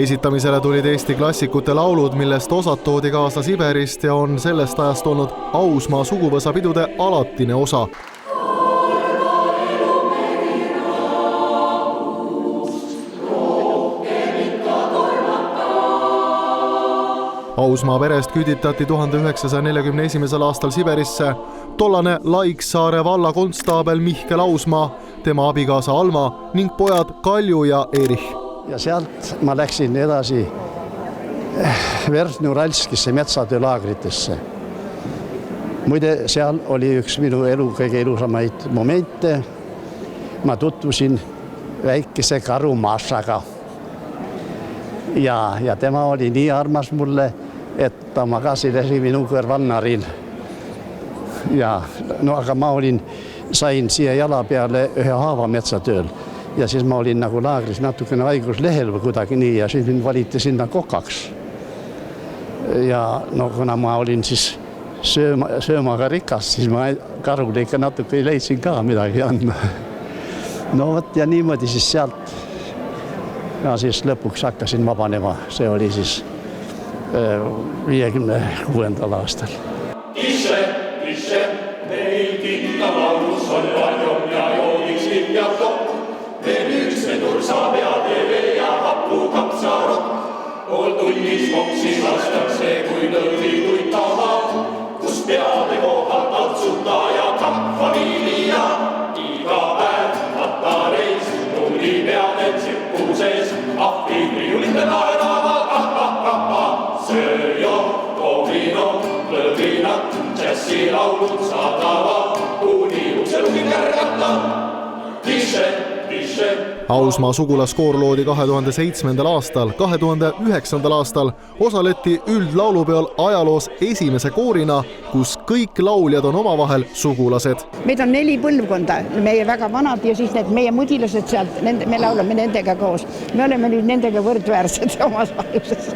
Esitamisele tulid Eesti klassikute laulud, millest osad toodi kaasa Siberist ja on sellest ajast olnud Ausmaa suguvõsapidude alatine osa. Ausmaa perest küüditati 1941. aastal Siberisse tollane Laiksaare valla konstaabel Mihkel Ausmaa, tema abikaasa Alma ning pojad Kalju ja Erich. Ja sealt ma läksin edasi Versni-Uralskisse metsatöölaagritesse. Muide, seal oli üks minu elu kõige ilusamaid momente. Ma tutvusin väikese karu Mašaga. Ja tema oli nii armas mulle, et ta magasilesi minu kõrval naril. Aga ma sain siia jala peale ühe haava metsatööl. Ja siis ma olin nagu laagris natukene haiguslehel või kuidagi nii ja siis mind valiti sinna kokaks. Ja kuna ma olin siis söömaga rikas, siis ma karule ikka natuke leidsin ka midagi andma. Ja niimoodi siis sealt ja siis lõpuks hakkasin vabanema. See oli siis 56. aastal. Ise, meil kinnalaulus on paljon ja joodiks lipp ja topp. Veel üks vedur saab ja TV ja happu kapsarot. Pool tunnis moksi lastakse, kui lõõri tuitama. Kus peade kohal taltsuta ja kampfamiilia. Iga päev patareis, tuli peade tsippuses. Ahvi kriulite naeravad, sööjo, koomino, lõõrinat. Jässi laulud saadavad, kuni ukselugin kärgata. Ausmaa sugulaskoor loodi 2007. aastal. 2009. aastal osaleti üldlaulupeol ajaloos esimese koorina, kus kõik lauljad on omavahel sugulased. Meid on 4 põlvkonda, meie väga vanad ja siis meie mudilased sealt, me laulame nendega koos. Me oleme nüüd nendega võrdväärsed omas valuses.